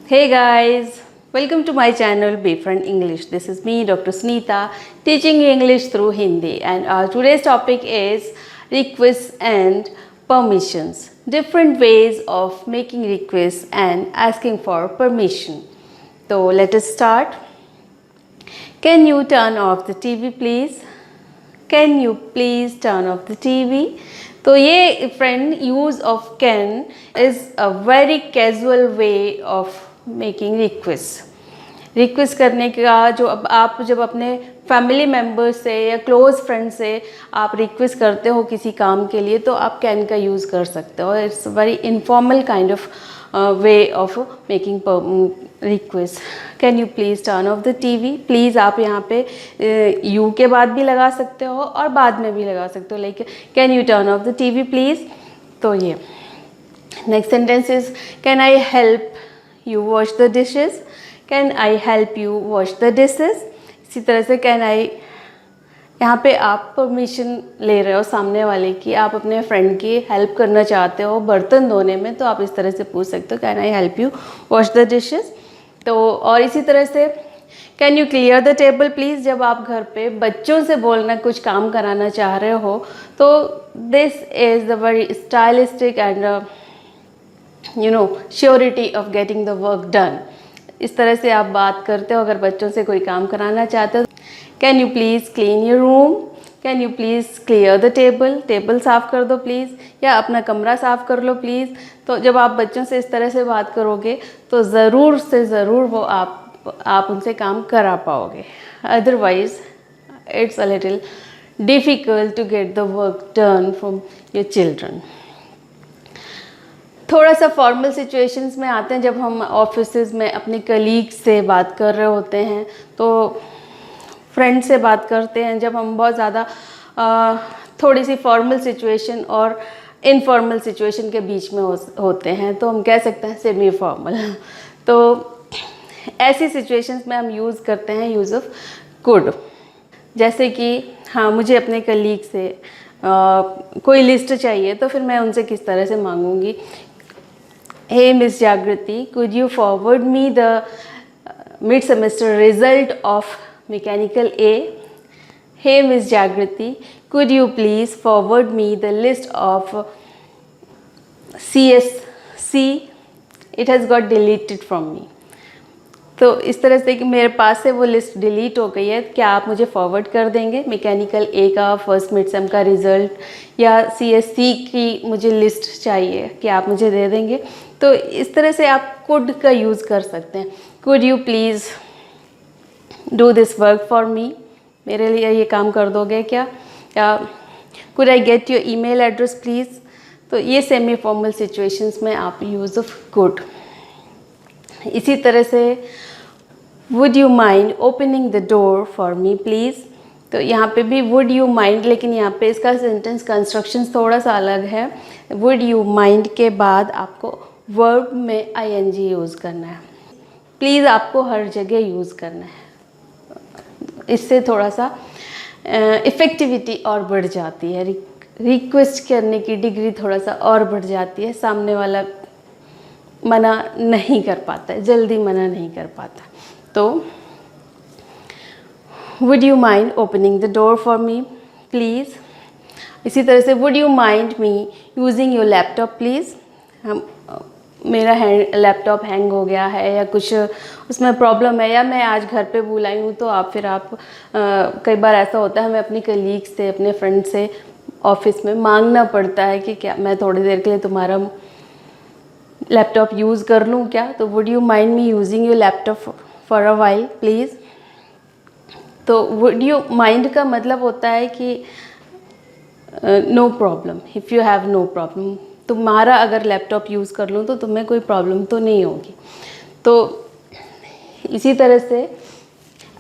Hey guys, welcome to my channel Befriend English. This is me, Dr. Sunita, teaching English through Hindi, and our today's topic is requests and permissions. Different ways of making requests and asking for permission. So let us start. Can you turn off the TV please? Can you please turn off the TV? तो ये friend use of can is a very casual way of making request करने का जो आप जब अपने family members से या क्लोज फ्रेंड से आप रिक्वेस्ट करते हो किसी काम के लिए तो आप कैन का यूज़ कर सकते हो. It's very informal kind of way of making request. Can you please turn off the TV. Please आप यहाँ पे यू के बाद भी लगा सकते हो और बाद में भी लगा सकते हो, like can you turn off the TV please. तो ये next sentence is can I help you wash the dishes. Can I help you wash the dishes. इसी तरह से कैन आई, यहाँ पे आप परमिशन ले रहे हो सामने वाले की, आप अपने फ्रेंड की हेल्प करना चाहते हो बर्तन धोने में, तो आप इस तरह से पूछ सकते हो can I help you wash the dishes. तो और इसी तरह से can you clear the table please. जब आप घर पे बच्चों से बोलना कुछ काम कराना चाह रहे हो तो this is the very stylistic and surety of getting the work done. इस तरह से आप बात करते हो अगर बच्चों से कोई काम कराना चाहते हो. Can you please clean your room. Can you please clear the table साफ़ कर दो प्लीज़, या अपना कमरा साफ़ कर लो प्लीज़. तो जब आप बच्चों से इस तरह से बात करोगे तो ज़रूर से ज़रूर वो आप उनसे काम करा पाओगे. Otherwise it's a little difficult to get the work done from your children. थोड़ा सा फॉर्मल सिचुएशंस में आते हैं. जब हम ऑफिसेज में अपने कलीग से बात कर रहे होते हैं, तो फ्रेंड से बात करते हैं, जब हम बहुत ज़्यादा थोड़ी सी फॉर्मल सिचुएशन और इनफॉर्मल सिचुएशन के बीच में होते हैं, तो हम कह सकते हैं सेमी फॉर्मल. तो ऐसी सिचुएशंस में हम यूज़ करते हैं यूज़ ऑफ कुड. जैसे कि हाँ, मुझे अपने कलीग से कोई लिस्ट चाहिए, तो फिर मैं उनसे किस तरह से मांगूंगी. हे मिस जागृति, could you forward me the mid semester result of Mechanical A. Hey Miss Jagriti, could you please forward me the list of CSC? It has got deleted from me. तो इस तरह से कि मेरे पास से वो लिस्ट डिलीट हो गई है, क्या आप मुझे फॉरवर्ड कर देंगे मैकेनिकल ए का फर्स्ट मिड सेम का रिज़ल्ट, या CSC की मुझे लिस्ट चाहिए, क्या आप मुझे दे देंगे. तो इस तरह से आप कुड का यूज़ कर सकते हैं. Could you please do this work for me. मेरे लिए ये काम कर दोगे क्या. या could I get your email address please. तो ये सेमी फॉर्मल सिचुएशंस में आप यूज़ ऑफ कुड. इसी तरह से would you mind opening the door for me please. तो यहाँ पे भी वुड यू माइंड, लेकिन यहाँ पे इसका सेंटेंस कंस्ट्रक्शन थोड़ा सा अलग है. वुड यू माइंड के बाद आपको वर्ब में ING यूज़ करना है. प्लीज़ आपको हर जगह यूज़ करना है. इससे थोड़ा सा इफ़ेक्टिविटी और बढ़ जाती है. रिक्वेस्ट करने की डिग्री थोड़ा सा और बढ़ जाती है. सामने वाला मना नहीं कर पाता है, जल्दी मना नहीं कर पाता. तो would you mind opening the door for me please. इसी तरह से would you mind me using your laptop please. मेरा लैपटॉप हैंग हो गया है या कुछ उसमें प्रॉब्लम है, या मैं आज घर पे भूल आई हूँ, तो आप कई बार ऐसा होता है हमें अपनी कलीग से, अपने फ्रेंड से ऑफिस में मांगना पड़ता है कि क्या मैं थोड़ी देर के लिए तुम्हारा लैपटॉप यूज़ कर लूँ क्या. तो would you mind me using your laptop for a while please. तो वुड यू माइंड का मतलब होता है कि no problem, if you have no problem. तुम्हारा अगर लैपटॉप यूज़ कर लूँ तो तुम्हें कोई प्रॉब्लम तो नहीं होगी. तो इसी तरह से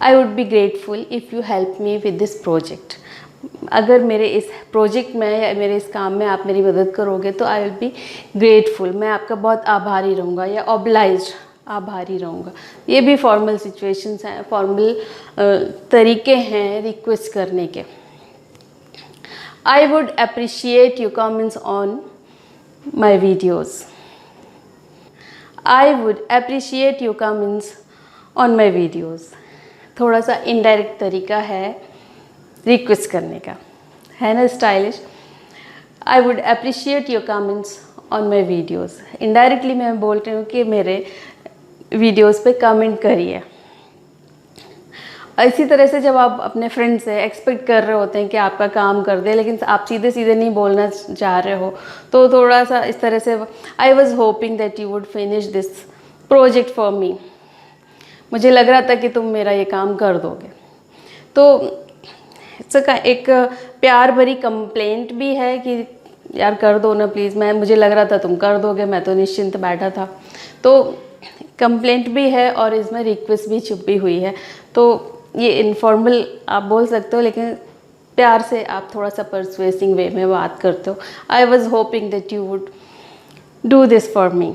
आई would be grateful if you help me with this project. अगर मेरे इस प्रोजेक्ट में या मेरे इस काम में आप मेरी मदद करोगे तो आई विल बी ग्रेटफुल. मैं आपका बहुत आभारी रहूँगा, या ऑब्लाइज्ड, आभारी रहूँगा. ये भी फॉर्मल सिचुएशंस हैं, फॉर्मल तरीके हैं रिक्वेस्ट करने के. I would appreciate your comments on my videos. I would appreciate your comments on my videos. थोड़ा सा इनडायरेक्ट तरीका है रिक्वेस्ट करने का, है ना stylish. I would appreciate your comments on my videos. Indirectly मैं बोल रही हूँ कि मेरे वीडियोज़ पे कमेंट करिए। इसी तरह से जब आप अपने फ्रेंड से एक्सपेक्ट कर रहे होते हैं कि आपका काम कर दे, लेकिन आप सीधे सीधे नहीं बोलना चाह रहे हो, तो थोड़ा सा इस तरह से I was hoping that you would finish this project for me. मुझे लग रहा था कि तुम मेरा ये काम कर दोगे। तो इसका एक प्यार भरी कंप्लेंट भी है कि यार कर दो ना प्लीज़, मुझे लग रहा था तुम कर दोगे, मैं तो निश्चिंत बैठा था। तो कंप्लेंट भी है और इसमें रिक्वेस्ट भी छुपी हुई है। तो ये इनफॉर्मल आप बोल सकते हो, लेकिन प्यार से आप थोड़ा सा परसुएसिंग वे में बात करते हो। I was hoping that you would do this for me.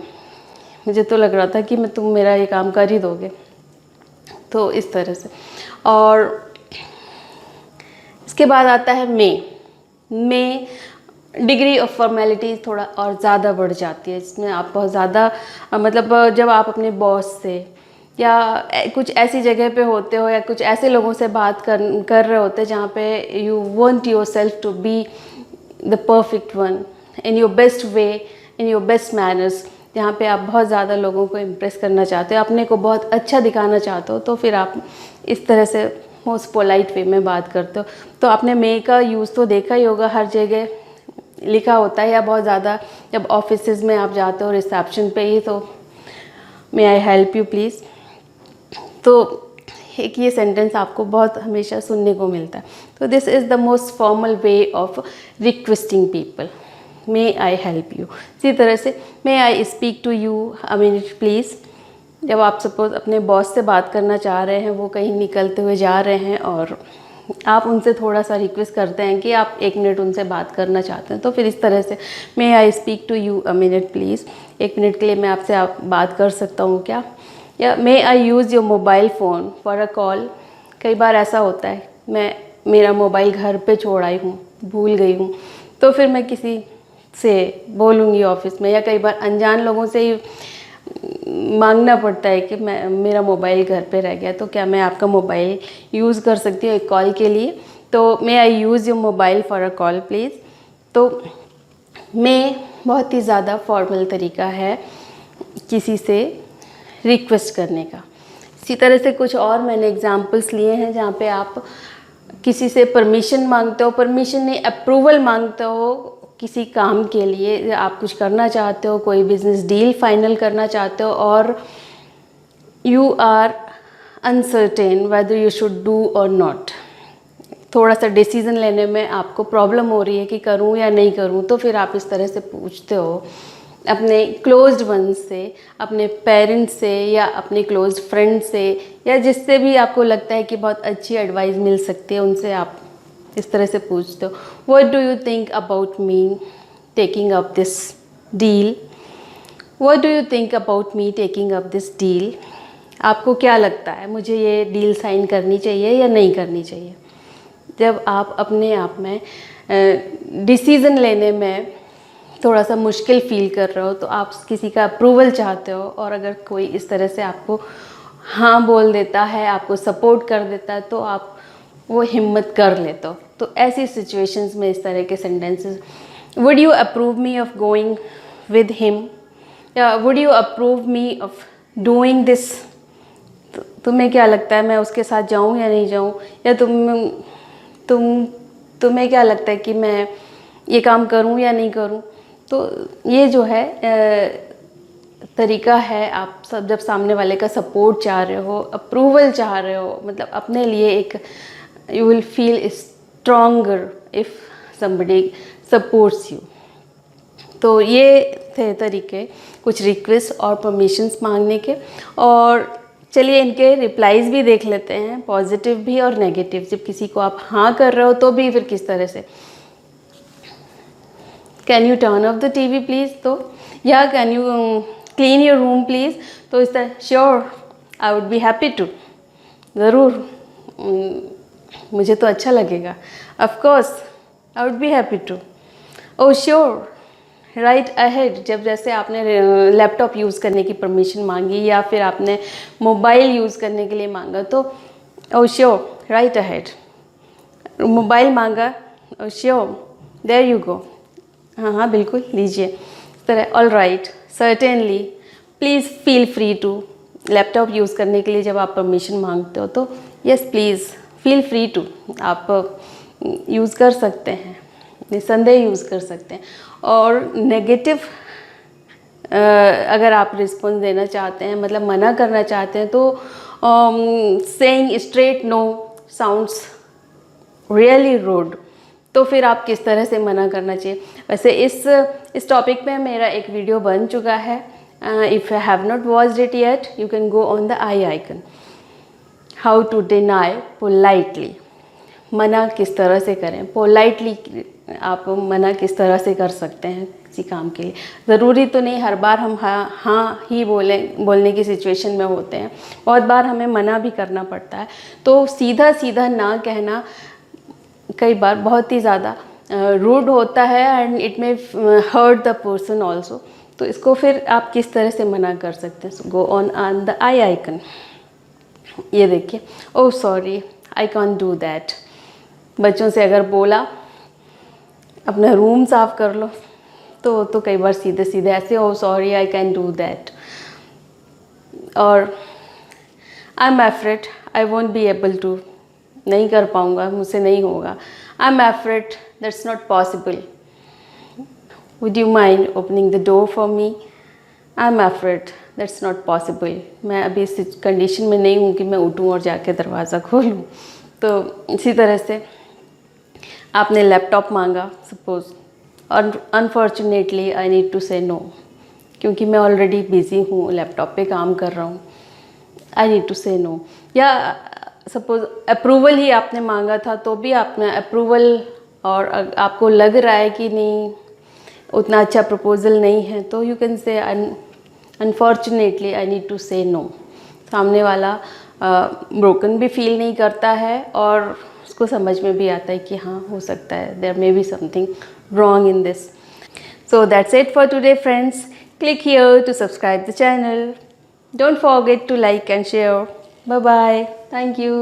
मुझे तो लग रहा था कि तुम मेरा ये काम कर ही दोगे। तो इस तरह से। और इसके बाद आता है मे डिग्री ऑफ फॉर्मेलिटी थोड़ा और ज़्यादा बढ़ जाती है। इसमें आप बहुत ज़्यादा मतलब जब आप अपने बॉस से या कुछ ऐसी जगह पे होते हो या कुछ ऐसे लोगों से बात कर रहे होते हैं जहाँ पे you want yourself to be the perfect one in your best way, in your best manners, जहाँ पे आप बहुत ज़्यादा लोगों को इम्प्रेस करना चाहते हो, अपने को बहुत अच्छा दिखाना चाहते हो, तो फिर आप इस तरह से मोस्ट पोलाइट वे में बात करते हो। तो आपने मे का यूज़ तो देखा ही होगा, हर जगह लिखा होता है, या बहुत ज़्यादा जब ऑफिसेज में आप जाते हो रिसेप्शन पे ही, तो may I help you please. तो एक ये सेंटेंस आपको बहुत हमेशा सुनने को मिलता है। तो this is the most formal way of requesting people, may I help you. इसी तरह से may I speak to you a minute please. जब आप सपोज अपने बॉस से बात करना चाह रहे हैं, वो कहीं निकलते हुए जा रहे हैं और आप उनसे थोड़ा सा रिक्वेस्ट करते हैं कि आप 1 मिनट उनसे बात करना चाहते हैं, तो फिर इस तरह से may I speak to you a minute please. 1 minute के लिए मैं आपसे आप बात कर सकता हूँ क्या? या may I use your mobile phone for a call. कई बार ऐसा होता है मेरा मोबाइल घर पे छोड़ आई हूँ, भूल गई हूँ, तो फिर मैं किसी से बोलूँगी ऑफिस में, या कई बार अनजान लोगों से ही मांगना पड़ता है कि मेरा मोबाइल घर पे रह गया, तो क्या मैं आपका मोबाइल यूज़ कर सकती हूँ एक कॉल के लिए? तो may I use your mobile for a call please. तो मे बहुत ही ज़्यादा फॉर्मल तरीका है किसी से रिक्वेस्ट करने का। इसी तरह से कुछ और मैंने एग्जांपल्स लिए हैं जहाँ पे आप किसी से परमिशन मांगते हो, परमिशन नहीं अप्रूवल मांगते हो किसी काम के लिए। आप कुछ करना चाहते हो, कोई बिजनेस डील फाइनल करना चाहते हो, और you are uncertain whether you should do और नॉट। थोड़ा सा डिसीज़न लेने में आपको प्रॉब्लम हो रही है कि करूं या नहीं करूं, तो फिर आप इस तरह से पूछते हो अपने क्लोज्ड वन से, अपने पेरेंट्स से, या अपने क्लोज्ड फ्रेंड से, या जिससे भी आपको लगता है कि बहुत अच्छी एडवाइस मिल सकती है, उनसे आप इस तरह से पूछते हो। What do you think about me taking up this deal? What do you think about me taking up this deal? आपको क्या लगता है, मुझे ये डील साइन करनी चाहिए या नहीं करनी चाहिए? जब आप अपने आप में डिसीज़न लेने में थोड़ा सा मुश्किल फील कर रहे हो, तो आप किसी का अप्रूवल चाहते हो, और अगर कोई इस तरह से आपको हाँ बोल देता है, आपको सपोर्ट कर देता है, तो आप वो हिम्मत कर लेते हो। तो ऐसी सिचुएशंस में इस तरह के sentences, would you approve me of going with him, या would you approve me of doing this? तुम्हें क्या लगता है मैं उसके साथ जाऊं या नहीं जाऊं? या तुम्हें क्या लगता है कि मैं ये काम करूं या नहीं करूं? तो ये जो है तरीका है, आप सब जब सामने वाले का सपोर्ट चाह रहे हो, अप्रूवल चाह रहे हो, मतलब अपने लिए एक you will feel stronger if somebody supports you. तो ये थे तरीके कुछ रिक्वेस्ट और परमिशंस मांगने के। और चलिए इनके रिप्लाईज भी देख लेते हैं, पॉजिटिव भी और नेगेटिव। जब किसी को आप हाँ कर रहे हो तो भी फिर किस तरह से, can you turn off the TV please, तो या can you clean your room please, तो इस तरह sure I would be happy to, ज़रूर मुझे तो अच्छा लगेगा, of course I would be happy to, oh sure right ahead, जब जैसे आपने लैपटॉप यूज़ करने की परमिशन मांगी या फिर आपने मोबाइल यूज़ करने के लिए मांगा तो oh sure, right ahead. Mobile मांगा, oh sure, there you go, हाँ हाँ बिल्कुल लीजिए। इस तरह all right, certainly, please feel free to. Laptop use करने के लिए जब आप परमिशन मांगते हो तो yes please feel free to, आप यूज़ कर सकते हैं, निसंदेह यूज़ कर सकते हैं। और नेगेटिव अगर आप रिस्पॉन्स देना चाहते हैं, मतलब मना करना चाहते हैं, तो saying straight no sounds really rude, तो फिर आप किस तरह से मना करना चाहिए। वैसे इस टॉपिक पे मेरा एक वीडियो बन चुका है, if you have not watched it yet you can go on the I icon, how to deny politely, मना किस तरह से करें, पोलाइटली आप मना किस तरह से कर सकते हैं किसी काम के लिए। ज़रूरी तो नहीं हर बार हम हाँ ही बोलने की सिचुएशन में होते हैं, बहुत बार हमें मना भी करना पड़ता है। तो सीधा सीधा ना कहना कई बार बहुत ही ज़्यादा रूड होता है and it may hurt the person also. तो इसको फिर आप किस तरह से मना कर सकते हैं। गो ऑन द आई आइकन, ये देखिए, ओह sorry I can't do that. बच्चों से अगर बोला अपना रूम साफ़ कर लो तो कई बार सीधे सीधे ऐसे, oh sorry I can do that. और I am afraid I won't be able to, नहीं कर पाऊँगा, मुझसे नहीं होगा। I am afraid that's not possible, would you mind opening the door for me. I am afraid that's not possible, मैं अभी इस कंडीशन में नहीं हूँ कि मैं उठूँ और जाके दरवाज़ा खोलूँ। तो इसी तरह से आपने लैपटॉप मांगा सपोज़, और unfortunately I need to say no, क्योंकि मैं ऑलरेडी बिज़ी हूँ, लैपटॉप पे काम कर रहा हूँ, आई नीड टू से नो। या सपोज़ अप्रूवल ही आपने मांगा था तो भी आपने अप्रूवल, और आपको लग रहा है कि नहीं उतना अच्छा प्रपोज़ल नहीं है, तो you can say unfortunately I need to say no. सामने वाला ब्रोकन भी फील नहीं करता है और उसको समझ में भी आता है कि हाँ हो सकता है there may be something wrong in this. So that's it for today friends. Click here to subscribe the channel. Don't forget to like and share. Bye bye. Thank you.